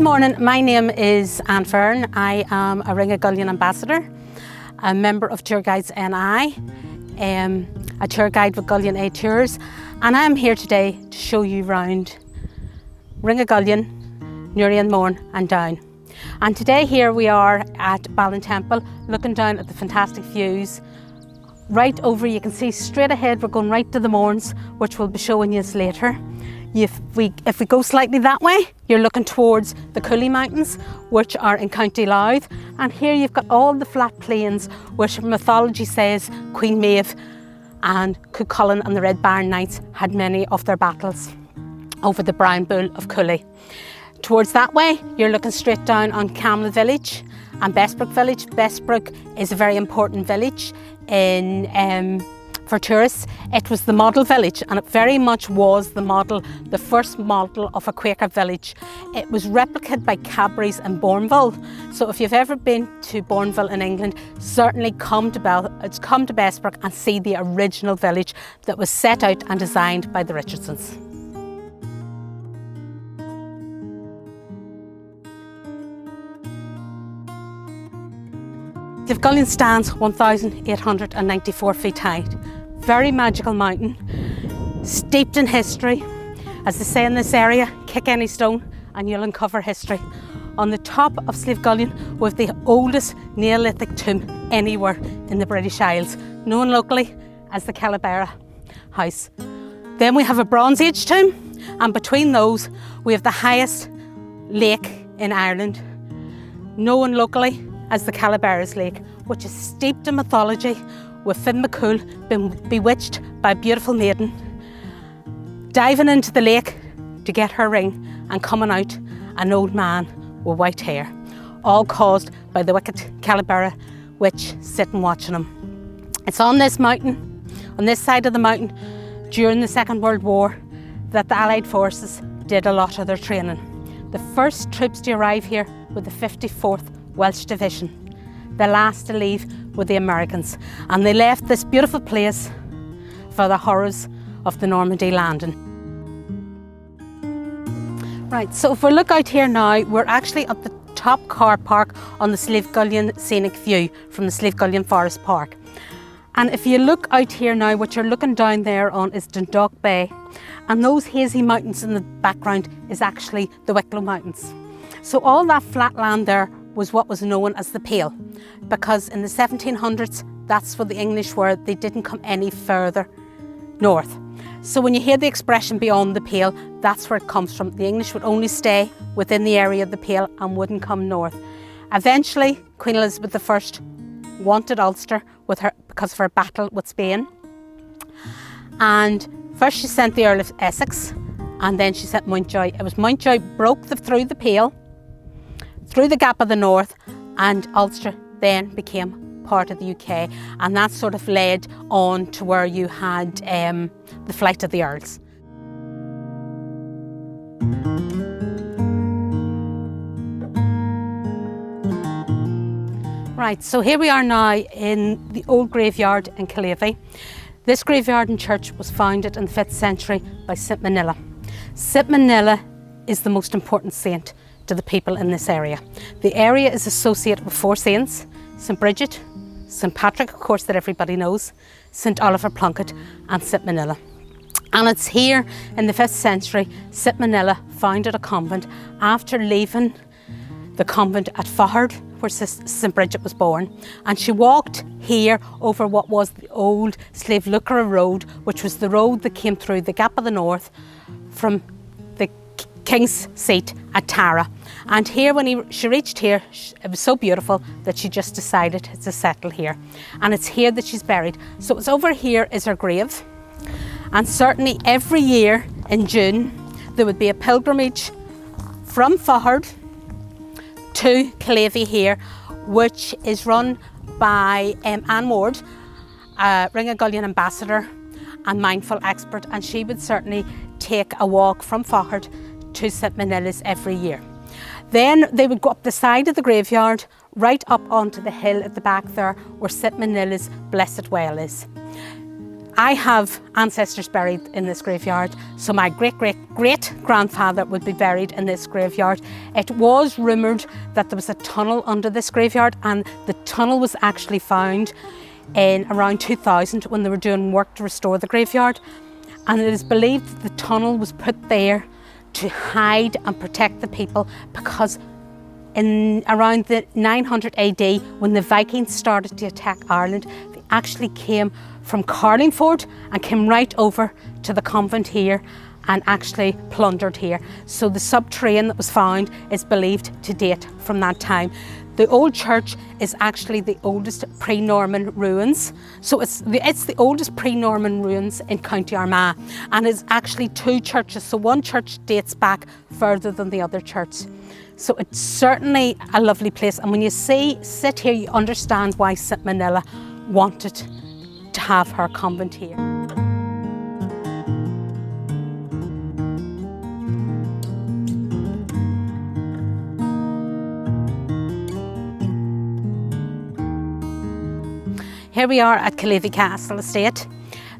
morning, my name is Anne Fern. I am a Ringagullion ambassador, a member of Tour Guides NI, a tour guide with Gullion A Tours, and I am here today to show you around Ringagullion, Armagh Mourne and down. And today here we are at Ballintemple, looking down at the fantastic views. Right over, you can see straight ahead, we're going right to the Mournes, which we'll be showing you later. If we go slightly that way, you're looking towards the Cooley Mountains, which are in County Louth. And here you've got all the flat plains, which mythology says Queen Maeve and Cuchulainn and the Red Baron Knights had many of their battles over the Brown Bull of Cooley. Towards that way, you're looking straight down on Camla Village and Bestbrook Village. Bestbrook is a very important village for tourists. It was the model village, and it very much was the first model of a Quaker village. It was replicated by Cadbury's and Bourneville. So if you've ever been to Bourneville in England, certainly come to Bestbrook and see the original village that was set out and designed by the Richardsons. Gullion stands 1,894 feet high. Very magical mountain, steeped in history. As they say in this area, kick any stone and you'll uncover history. On the top of Gullion, we have the oldest Neolithic tomb anywhere in the British Isles, known locally as the Calibera House. Then we have a Bronze Age tomb, and between those we have the highest lake in Ireland, known locally as the Calibera's Lake, which is steeped in mythology, with Finn McCool being bewitched by a beautiful maiden, diving into the lake to get her ring, and coming out an old man with white hair, all caused by the wicked Calibera witch sitting watching him. It's on this mountain, on this side of the mountain, during the Second World War, that the Allied forces did a lot of their training. The first troops to arrive here were the 54th Welsh Division. The last to leave were the Americans, and they left this beautiful place for the horrors of the Normandy landing. Right, so if we look out here now, we're actually at the top car park on the Gullion Scenic View from the Gullion Forest Park. And if you look out here now, what you're looking down there on is Dundalk Bay, and those hazy mountains in the background is actually the Wicklow Mountains. So all that flat land there was what was known as the Pale, because in the 1700s, that's where the English were. They didn't come any further north. So when you hear the expression beyond the Pale, that's where it comes from. The English would only stay within the area of the Pale and wouldn't come north. Eventually, Queen Elizabeth I wanted Ulster because of her battle with Spain. And first she sent the Earl of Essex, and then she sent Mountjoy. It was Mountjoy broke through the Pale, through the Gap of the North, and Ulster then became part of the UK, and that sort of led on to where you had the flight of the Earls. Right, so here we are now in the old graveyard in Calavey. This graveyard and church was founded in the 5th century by St Manila. St Manila is the most important saint to the people in this area. The area is associated with 4 saints: St Bridget, St Patrick, of course, that everybody knows, St Oliver Plunkett, and St Manila. And it's here in the 5th century, St Manila founded a convent after leaving the convent at Fahard, where St Bridget was born. And she walked here over what was the old Slave Lucra Road, which was the road that came through the Gap of the North from the King's seat at Tara. And here, when she reached here, it was so beautiful that she just decided to settle here. And it's here that she's buried. So it's over here is her grave. And certainly every year in June, there would be a pilgrimage from Fahard to Calavey here, which is run by Anne Ward, a Ringagullion ambassador and mindful expert, and she would certainly take a walk from Fahard to St Manila's every year. Then they would go up the side of the graveyard, right up onto the hill at the back there, where St Manila's Blessed Well is. I have ancestors buried in this graveyard, so my great-great-great-grandfather would be buried in this graveyard. It was rumoured that there was a tunnel under this graveyard, and the tunnel was actually found in around 2000 when they were doing work to restore the graveyard. And it is believed that the tunnel was put there to hide and protect the people, because in around the 900 AD, when the Vikings started to attack Ireland, they actually came from Carlingford and came right over to the convent here and actually plundered here. So the subterranean that was found is believed to date from that time. The old church is actually the oldest pre-Norman ruins. So it's the oldest pre-Norman ruins in County Armagh, and it's actually two churches. So one church dates back further than the other church. So it's certainly a lovely place. And when you sit here, you understand why St Manila wanted to have her convent here. Here we are at Killeavy Castle Estate.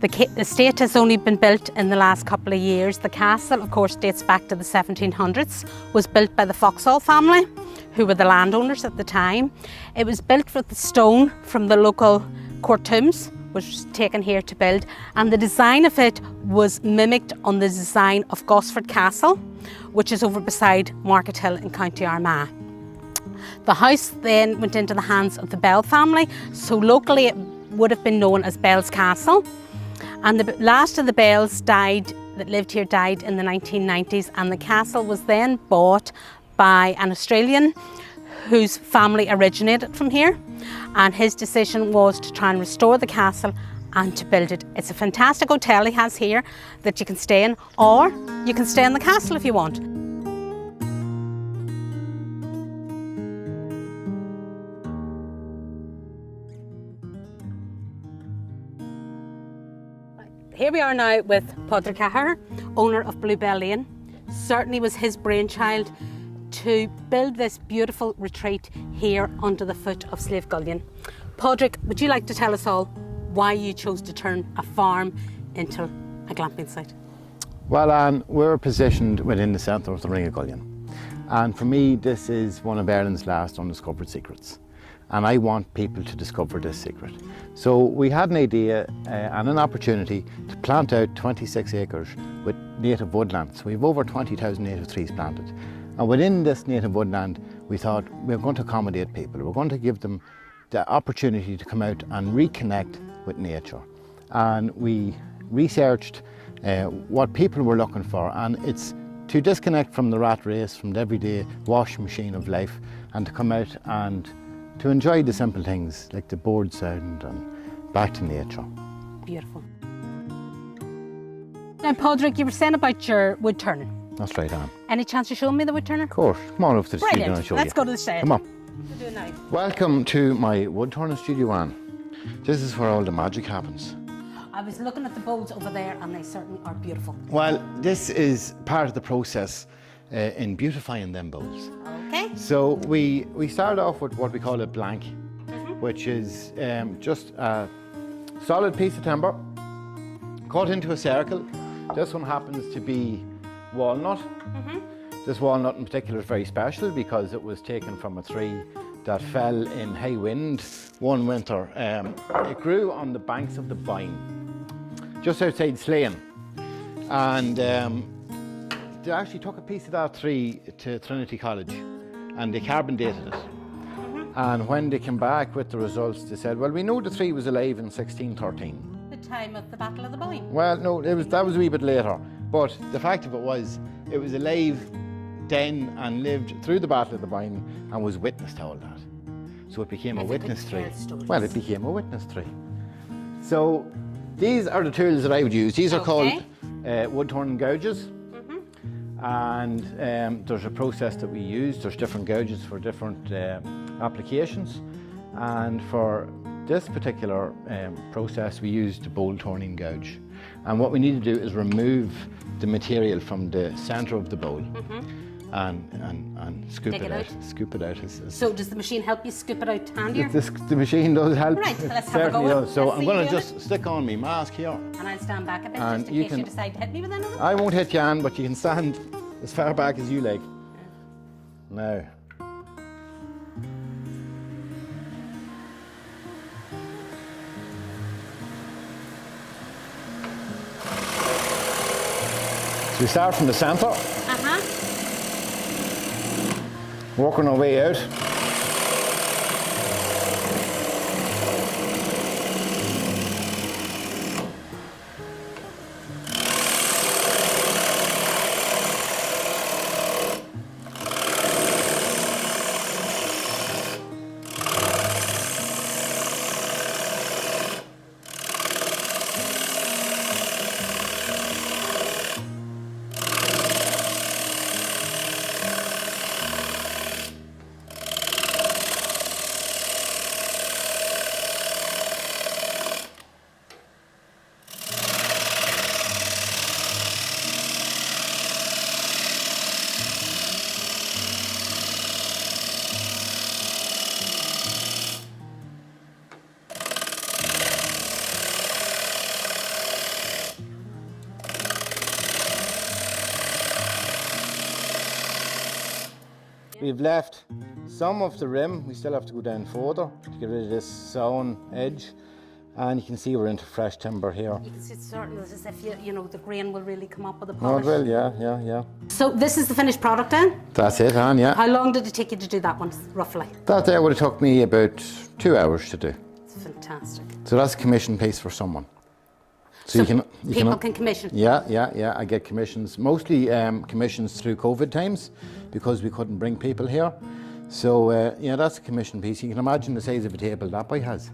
The estate has only been built in the last couple of years. The castle, of course, dates back to the 1700s, was built by the Foxhall family, who were the landowners at the time. It was built with the stone from the local court tombs, which was taken here to build, and the design of it was mimicked on the design of Gosford Castle, which is over beside Market Hill in County Armagh. The house then went into the hands of the Bell family, so locally it would have been known as Bell's Castle. And the last of the Bells that lived here died in the 1990s, and the castle was then bought by an Australian whose family originated from here, and his decision was to try and restore the castle and to build it. It's a fantastic hotel he has here that you can stay in, or you can stay in the castle if you want. Here we are now with Padraig Cahir, owner of Bluebell Lane. Certainly was his brainchild to build this beautiful retreat here under the foot of Slave Gullion. Padraig, would you like to tell us all why you chose to turn a farm into a glamping site? Well, Anne, we're positioned within the centre of the Ring of Gullion. And for me, this is one of Ireland's last undiscovered secrets. And I want people to discover this secret. So we had an idea and an opportunity to plant out 26 acres with native woodland. So we have over 20,000 native trees planted. And within this native woodland, we thought we're going to accommodate people. We're going to give them the opportunity to come out and reconnect with nature. And we researched what people were looking for, and it's to disconnect from the rat race, from the everyday washing machine of life, and to come out and to enjoy the simple things like the bird sound and back to nature. Beautiful. Now, Padraig, you were saying about your wood turning. That's right, Anne. Any chance of showing me the wood turner? Of course. Come on up to the studio and I'll show you. Let's go to the shed. Come on. We'll do it now. Welcome to my wood turning studio, Anne. This is where all the magic happens. I was looking at the bowls over there and they certainly are beautiful. Well, this is part of the process in beautifying them bowls. Okay. So we start off with what we call a blank, which is just a solid piece of timber cut into a circle. This one happens to be walnut. This walnut in particular is very special because it was taken from a tree that fell in high wind one winter. It grew on the banks of the Boyne, just outside Slane. And they actually took a piece of that tree to Trinity College and they carbon dated it. And when they came back with the results, they said, well, we know the tree was alive in 1613. The time of the Battle of the Boyne? Well, no, that was a wee bit later. But the fact of it was alive then and lived through the Battle of the Boyne and was witness to all that. So it became a witness tree. Well, it became a witness tree. So these are the tools that I would use. These are called wood turning gouges. And there's a process that we use. There's different gouges for different applications. And for this particular process, we use the bowl turning gouge. And what we need to do is remove the material from the centre of the bowl. and scoop Dig it it out. out. Scoop it out. So does the machine help you scoop it out handier? The machine does help. Right, let's have a Certainly go. does. So Let's I'm see going you to doing just stick on my mask here. And I'll stand back a bit And just in you case can- you decide to hit me with anything. I won't hit you, Anne, but you can stand as far back as you like. Now. So we start from the centre, working our way out. We've left some of the rim. We still have to go down further to get rid of this sawn edge. And you can see we're into fresh timber here. You can see it's sort of as if you know the grain will really come up with the Oh, polish. it will, yeah. So this is the finished product then? That's it, Anne, yeah. How long did it take you to do that one, roughly? That there would have took me about 2 hours to do. It's fantastic. So that's a commission piece for someone. So you people can commission? Yeah. I get commissions, mostly commissions through COVID times because we couldn't bring people here. So that's a commission piece. You can imagine the size of a table that boy has.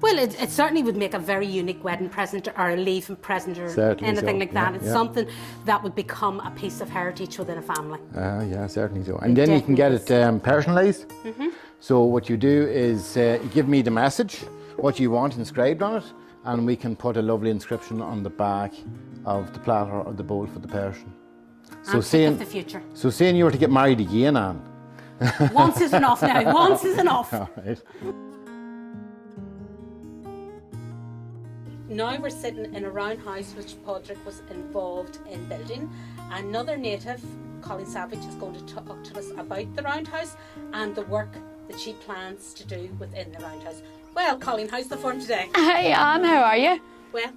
Well, it certainly would make a very unique wedding present or a leaving present or Certainly anything so. like that. Yeah, It's yeah. something that would become a piece of heritage within a family. Yeah, certainly so. And then you can get it personalised. So what you do is you give me the message, what you want inscribed on it, and we can put a lovely inscription on the back of the platter or the bowl for the person. So And think of the future. So saying you were to get married again, Anne. Once is enough now. Once is enough. All right. Now we're sitting in a roundhouse which Padraig was involved in building. Another native, Colleen Savage, is going to talk to us about the roundhouse and the work that she plans to do within the roundhouse. Well, Colleen, how's the form today? Hi Anne, how are you? Well,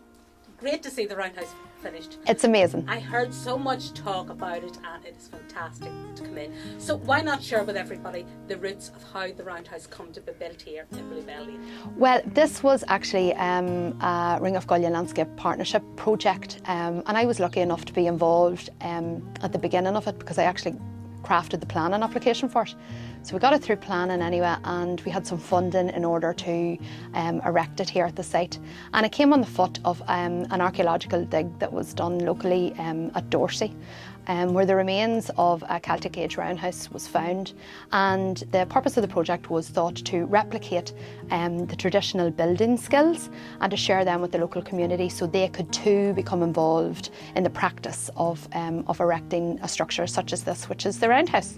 great to see the roundhouse finished. It's amazing. I heard so much talk about it and it is fantastic to come in. So why not share with everybody the roots of how the roundhouse come to be built here in Bluebell Lane? Well, this was actually a Ring of Gallia Landscape Partnership project, and I was lucky enough to be involved at the beginning of it because I actually crafted the planning application for it. So we got it through planning anyway, and we had some funding in order to erect it here at the site. And it came on the foot of an archaeological dig that was done locally at Dorsey, where the remains of a Celtic age roundhouse was found. And the purpose of the project was thought to replicate the traditional building skills and to share them with the local community so they could too become involved in the practice of erecting a structure such as this, which is the roundhouse.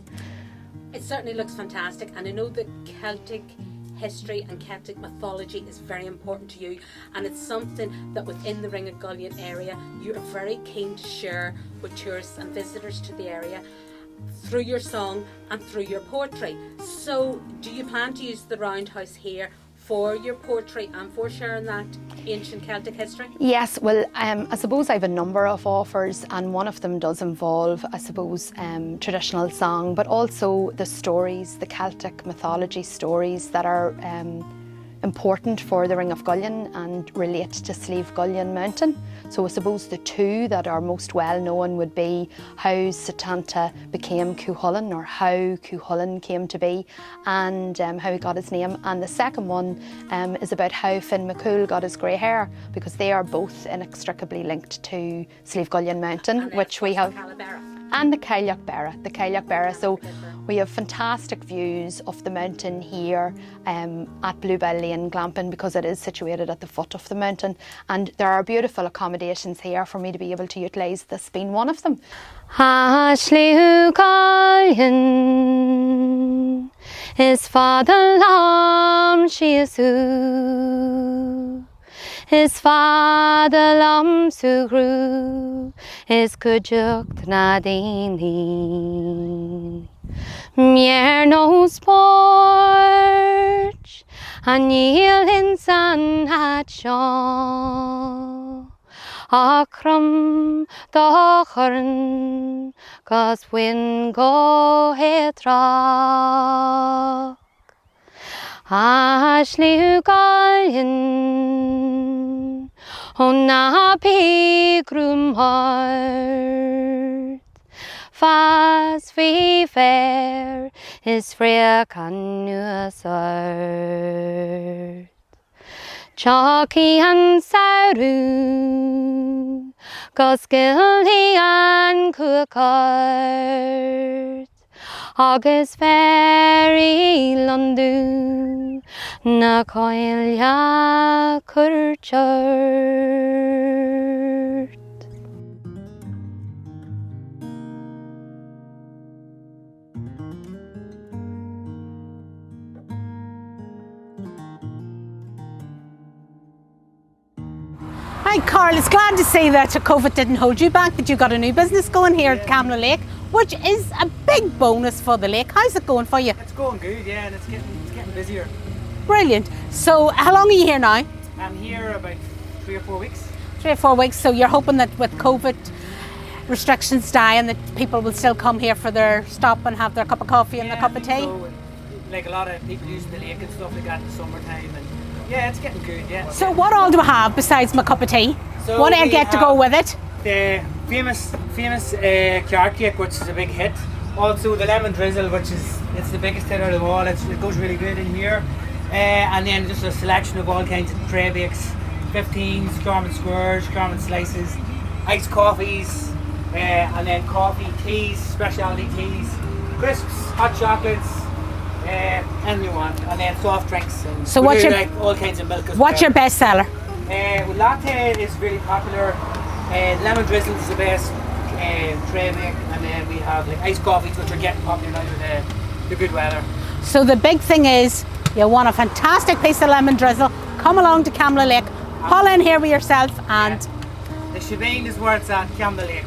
It certainly looks fantastic, and I know that Celtic history and Celtic mythology is very important to you, and it's something that within the Ring of Gallion area you are very keen to share with tourists and visitors to the area through your song and through your poetry. So do you plan to use the roundhouse here for your poetry and for sharing that ancient Celtic history? Yes, well, I suppose I have a number of offers, and one of them does involve, I suppose, traditional song, but also the stories, the Celtic mythology stories that are important for the Ring of Gallion and relate to Slieve Gallion Mountain. So I suppose the two that are most well known would be how Setanta became Cuchulainn, or how Cuchulainn came to be, and how he got his name. And the second one is about how Finn McCool got his grey hair, because they are both inextricably linked to Slieve Gallion Mountain, which we have. Calabara. And the Cailleach Beara. So we have fantastic views of the mountain here at Bluebell Lane Glamping, because it is situated at the foot of the mountain, and there are beautiful accommodations here for me to be able to utilise, this being one of them. Ashliu Gallion is Father Lam Shiesu. His father Lam Sugru is Kujuk Nadini. Mier no sporch, and yield in sun hat shaw. Akram dochern, cause win go hetra. Ashliu Gallion, na pigrum heart. Fast free fair is free canus art. Chalky and saru, goskilly and cookart. August very London, na coilya curchart. Hi Carl, it's glad to see that COVID didn't hold you back, that you got a new business going here at Camla Lake, which is a big bonus for the lake. How's it going for you? It's going good, yeah, and it's getting busier. Brilliant. So how long are you here now? I'm here about 3 or 4 weeks. 3 or 4 weeks. So you're hoping that with COVID restrictions dying, that people will still come here for their stop and have their cup of coffee and their cup of tea? So, like a lot of people using the lake and stuff like that in the summertime, and yeah, it's getting good, yeah. So what all do I have besides my cup of tea? So What do I we get to go with it? The famous carrot cake, which is a big hit. Also the lemon drizzle, which is the biggest hit out of all. It goes really good in here. And then just a selection of all kinds of tray bakes, 15s, Corman squares, Corman slices, iced coffees, and then coffee, teas, specialty teas, crisps, hot chocolates, anything you want, and then soft drinks. And So we what's do your- like all kinds of milk as What's well. your best seller? Well, latte is really popular. Lemon drizzle is the best. Tray bake, and then we have like iced coffees, which are getting popular now with the good weather. So the big thing is, you want a fantastic piece of lemon drizzle, come along to Camla Lake, pull in here with yourself and The shebang is where it's at, Camla Lake.